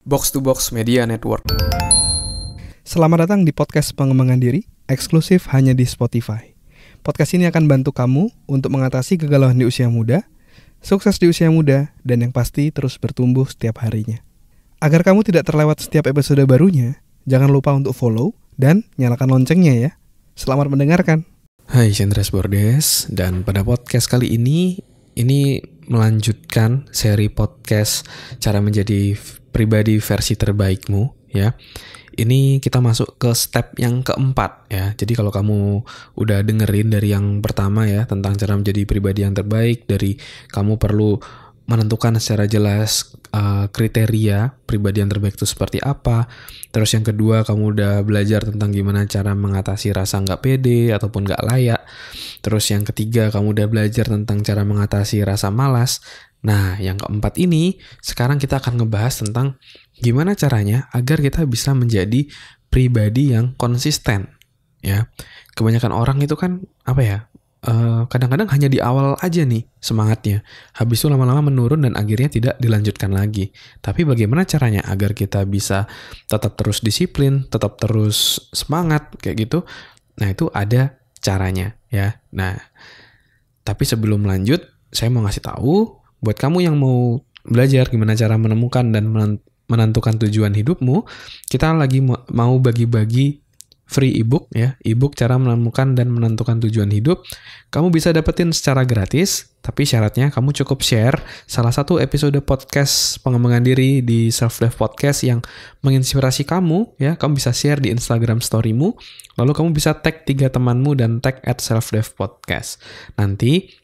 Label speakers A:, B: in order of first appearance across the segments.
A: Box to Box Media Network.
B: Selamat datang di podcast pengembangan diri, eksklusif hanya di Spotify. Podcast ini akan bantu kamu untuk mengatasi kegalauan di usia muda, sukses di usia muda, dan yang pasti terus bertumbuh setiap harinya. Agar kamu tidak terlewat setiap episode barunya, jangan lupa untuk follow dan nyalakan loncengnya ya. Selamat mendengarkan.
A: Hai, Chandra Bordes, dan pada podcast kali ini melanjutkan seri podcast cara menjadi pribadi versi terbaikmu ya. Ini kita masuk ke step yang keempat ya. Jadi kalau kamu udah dengerin dari yang pertama ya tentang cara menjadi pribadi yang terbaik, dari kamu perlu menentukan secara jelas kriteria pribadi yang terbaik itu seperti apa. Terus yang kedua, kamu udah belajar tentang gimana cara mengatasi rasa nggak pede ataupun nggak layak. Terus yang ketiga, kamu udah belajar tentang cara mengatasi rasa malas. Nah, yang keempat ini, sekarang kita akan ngebahas tentang gimana caranya agar kita bisa menjadi pribadi yang konsisten. Ya, kebanyakan orang itu kan kadang-kadang hanya di awal aja nih semangatnya. Habis itu lama-lama menurun dan akhirnya tidak dilanjutkan lagi. Tapi bagaimana caranya agar kita bisa tetap terus disiplin, tetap terus semangat kayak gitu? Nah, itu ada caranya ya. Nah, tapi sebelum lanjut, saya mau ngasih tahu buat kamu yang mau belajar gimana cara menemukan dan menentukan tujuan hidupmu, kita lagi mau bagi-bagi free ebook ya, ebook cara menemukan dan menentukan tujuan hidup. Kamu bisa dapetin secara gratis, tapi syaratnya kamu cukup share salah satu episode podcast pengembangan diri di Self Dev Podcast yang menginspirasi kamu ya. Kamu bisa share di Instagram story-mu, lalu kamu bisa tag 3 temanmu dan tag @selfdevpodcast. Nanti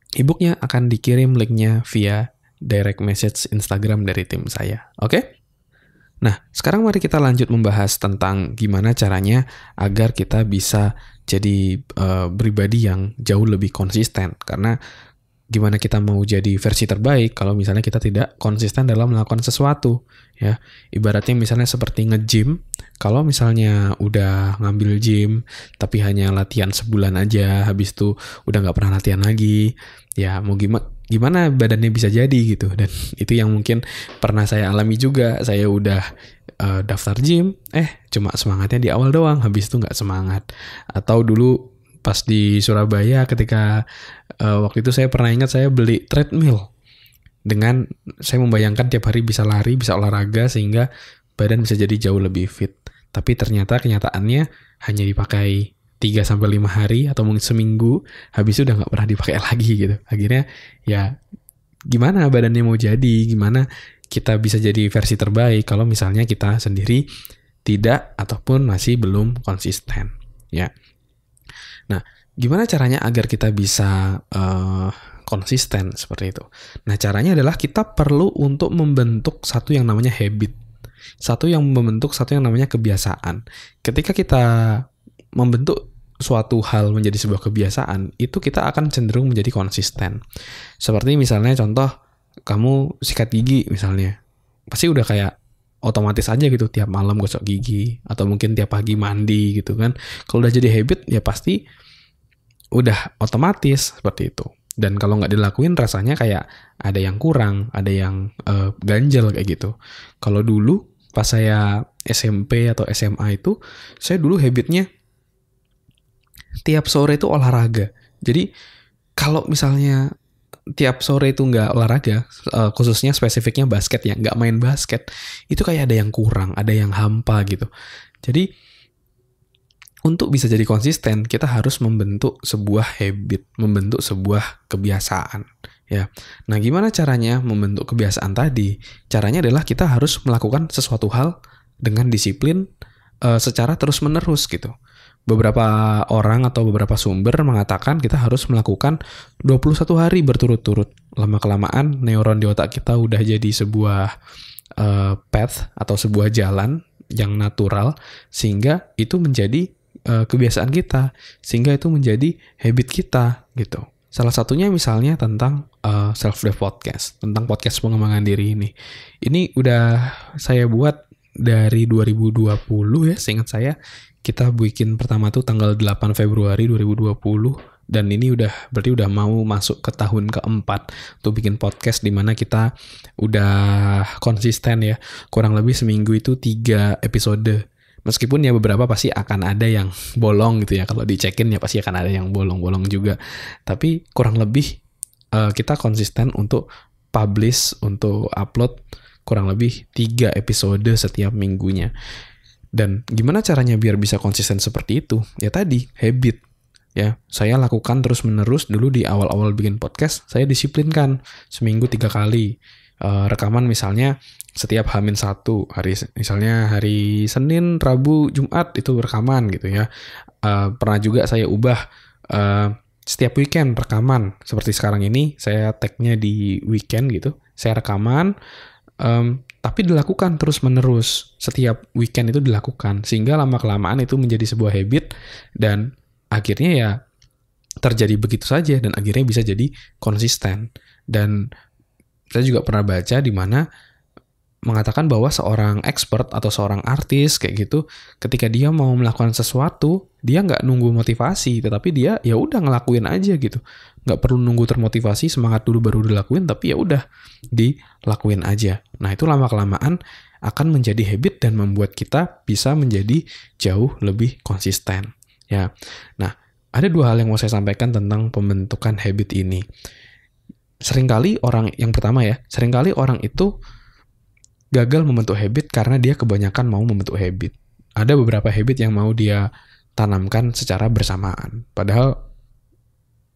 A: ebooknya akan dikirim linknya via direct message Instagram dari tim saya. Oke? Nah, sekarang mari kita lanjut membahas tentang gimana caranya agar kita bisa jadi pribadi yang jauh lebih konsisten. Karena gimana kita mau jadi versi terbaik kalau misalnya kita tidak konsisten dalam melakukan sesuatu. Ya, ibaratnya misalnya seperti nge-gym. Kalau misalnya udah ngambil gym, tapi hanya latihan sebulan aja, habis itu udah nggak pernah latihan lagi, ya mau gimana badannya bisa jadi gitu. Dan itu yang mungkin pernah saya alami juga. Saya udah daftar gym, cuma semangatnya di awal doang, habis itu nggak semangat. Atau dulu pas di Surabaya ketika waktu itu saya pernah ingat saya beli treadmill. Dengan saya membayangkan tiap hari bisa lari, bisa olahraga sehingga badan bisa jadi jauh lebih fit. Tapi ternyata kenyataannya hanya dipakai 3-5 hari atau mungkin seminggu, habis itu udah nggak pernah dipakai lagi gitu. Akhirnya ya gimana badannya mau jadi, gimana kita bisa jadi versi terbaik kalau misalnya kita sendiri tidak ataupun masih belum konsisten ya. Nah, gimana caranya agar kita bisa konsisten seperti itu? Nah, caranya adalah kita perlu untuk membentuk satu yang namanya habit. Satu yang namanya kebiasaan. Ketika kita membentuk suatu hal menjadi sebuah kebiasaan, itu kita akan cenderung menjadi konsisten. Seperti misalnya contoh, kamu sikat gigi misalnya. Pasti udah kayak otomatis aja gitu tiap malam gosok gigi. Atau mungkin tiap pagi mandi gitu kan. Kalau udah jadi habit, ya pasti udah otomatis seperti itu. Dan kalau nggak dilakuin rasanya kayak ada yang kurang, ada yang ganjel kayak gitu. Kalau dulu pas saya SMP atau SMA itu, saya dulu habitnya tiap sore itu olahraga. Jadi kalau misalnya tiap sore itu nggak olahraga, khususnya spesifiknya basket ya, nggak main basket, itu kayak ada yang kurang, ada yang hampa gitu. Jadi untuk bisa jadi konsisten, kita harus membentuk sebuah habit, membentuk sebuah kebiasaan. Ya, nah gimana caranya membentuk kebiasaan tadi? Caranya adalah kita harus melakukan sesuatu hal dengan disiplin secara terus-menerus gitu. Beberapa orang atau beberapa sumber mengatakan kita harus melakukan 21 hari berturut-turut. Lama-kelamaan neuron di otak kita udah jadi sebuah path atau sebuah jalan yang natural, sehingga itu menjadi kebiasaan kita, sehingga itu menjadi habit kita gitu. Salah satunya misalnya tentang Self Dev Podcast, tentang podcast pengembangan diri ini. Ini udah saya buat dari 2020 ya, seingat saya. Kita bikin pertama tuh tanggal 8 Februari 2020 Dan ini berarti udah mau masuk ke tahun keempat untuk bikin podcast, di mana kita udah konsisten ya. Kurang lebih seminggu itu 3 episode. Meskipun ya beberapa pasti akan ada yang bolong gitu ya. Kalau dicekin ya pasti akan ada yang bolong-bolong juga. Tapi kurang lebih kita konsisten untuk publish, untuk upload kurang lebih 3 episode setiap minggunya. Dan gimana caranya biar bisa konsisten seperti itu? Ya tadi, habit. Ya, saya lakukan terus-menerus. Dulu di awal-awal bikin podcast, saya disiplinkan seminggu 3 kali. Rekaman misalnya setiap H-1, misalnya hari Senin, Rabu, Jumat itu rekaman gitu ya. Pernah juga saya ubah setiap weekend rekaman. Seperti sekarang ini, saya tag-nya di weekend gitu. Saya rekaman, tapi dilakukan terus-menerus. Setiap weekend itu dilakukan. Sehingga lama-kelamaan itu menjadi sebuah habit, dan akhirnya ya terjadi begitu saja, dan akhirnya bisa jadi konsisten. Dan saya juga pernah baca di mana mengatakan bahwa seorang expert atau seorang artis kayak gitu, ketika dia mau melakukan sesuatu, dia nggak nunggu motivasi, tetapi dia ya udah ngelakuin aja gitu. Nggak perlu nunggu termotivasi, semangat dulu baru dilakuin, tapi ya udah dilakuin aja. Nah, itu lama-kelamaan akan menjadi habit dan membuat kita bisa menjadi jauh lebih konsisten. Ya, nah ada 2 hal yang mau saya sampaikan tentang pembentukan habit ini. Seringkali orang itu gagal membentuk habit karena dia kebanyakan mau membentuk habit. Ada beberapa habit yang mau dia tanamkan secara bersamaan. Padahal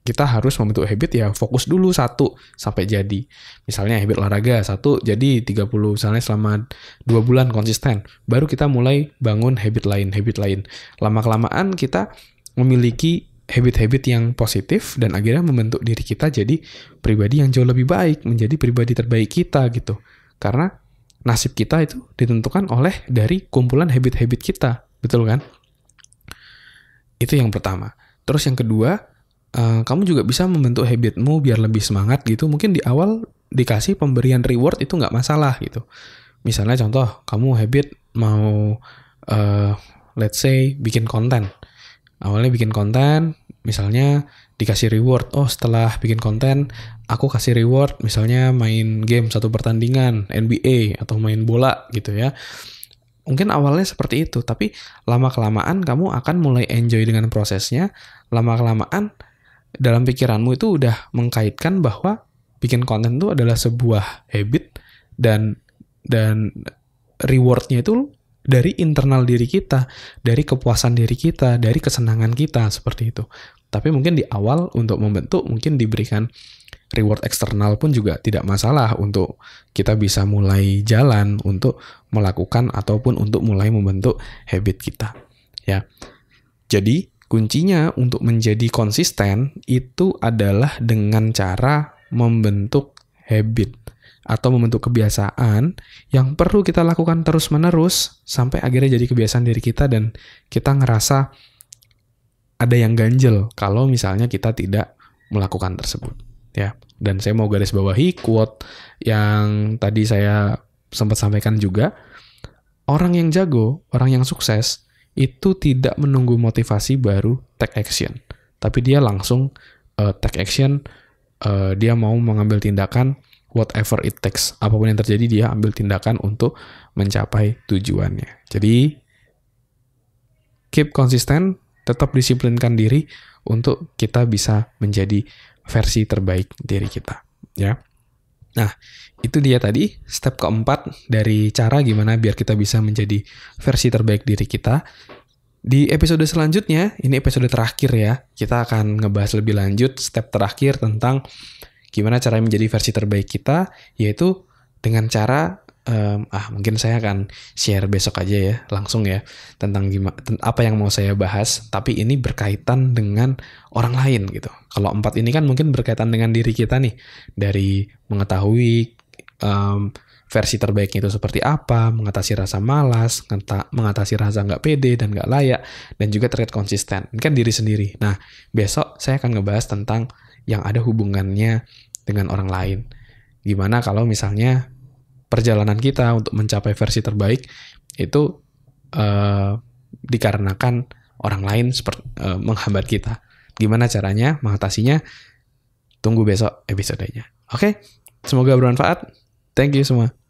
A: kita harus membentuk habit ya fokus dulu 1 sampai jadi. Misalnya habit olahraga 1 jadi 30, misalnya selama 2 bulan konsisten. Baru kita mulai bangun habit lain. Lama-kelamaan kita memiliki habit-habit yang positif dan akhirnya membentuk diri kita jadi pribadi yang jauh lebih baik, menjadi pribadi terbaik kita gitu. Karena nasib kita itu ditentukan oleh dari kumpulan habit-habit kita. Betul kan? Itu yang pertama. Terus yang kedua, kamu juga bisa membentuk habitmu biar lebih semangat gitu. Mungkin di awal dikasih pemberian reward itu nggak masalah gitu. Misalnya contoh, kamu habit mau let's say bikin konten. Awalnya bikin konten, misalnya dikasih reward. Oh, setelah bikin konten, aku kasih reward misalnya main game 1 pertandingan NBA atau main bola gitu ya. Mungkin awalnya seperti itu, tapi lama-kelamaan kamu akan mulai enjoy dengan prosesnya. Lama-kelamaan dalam pikiranmu itu udah mengkaitkan bahwa bikin konten itu adalah sebuah habit, dan rewardnya itu dari internal diri kita, dari kepuasan diri kita, dari kesenangan kita, seperti itu. Tapi mungkin di awal untuk membentuk mungkin diberikan reward eksternal pun juga tidak masalah untuk kita bisa mulai jalan untuk melakukan ataupun untuk mulai membentuk habit kita. Ya. Jadi kuncinya untuk menjadi konsisten itu adalah dengan cara membentuk habit atau membentuk kebiasaan yang perlu kita lakukan terus-menerus sampai akhirnya jadi kebiasaan diri kita, dan kita ngerasa ada yang ganjel kalau misalnya kita tidak melakukan tersebut. Ya, dan saya mau garis bawahi quote yang tadi saya sempat sampaikan juga. Orang yang jago, orang yang sukses itu tidak menunggu motivasi baru take action, tapi dia langsung take action. Dia mau mengambil tindakan whatever it takes, apapun yang terjadi dia ambil tindakan untuk mencapai tujuannya. Jadi keep konsisten, tetap disiplinkan diri untuk kita bisa menjadi versi terbaik diri kita, ya. Nah, itu dia tadi step keempat dari cara gimana biar kita bisa menjadi versi terbaik diri kita. Di episode selanjutnya, ini episode terakhir ya, kita akan ngebahas lebih lanjut step terakhir tentang gimana cara menjadi versi terbaik kita, yaitu dengan cara mungkin saya akan share besok aja ya, langsung ya, tentang gimana, apa yang mau saya bahas, tapi ini berkaitan dengan orang lain gitu. Kalau 4 ini kan mungkin berkaitan dengan diri kita nih, dari mengetahui versi terbaiknya itu seperti apa, mengatasi rasa malas, mengatasi rasa nggak pede dan nggak layak, dan juga terkait konsisten. Ini kan diri sendiri. Nah, besok saya akan ngebahas tentang yang ada hubungannya dengan orang lain. Gimana kalau misalnya perjalanan kita untuk mencapai versi terbaik itu dikarenakan orang lain menghambat kita. Gimana caranya mengatasinya? Tunggu besok episodenya. Oke? Semoga bermanfaat. Thank you semua.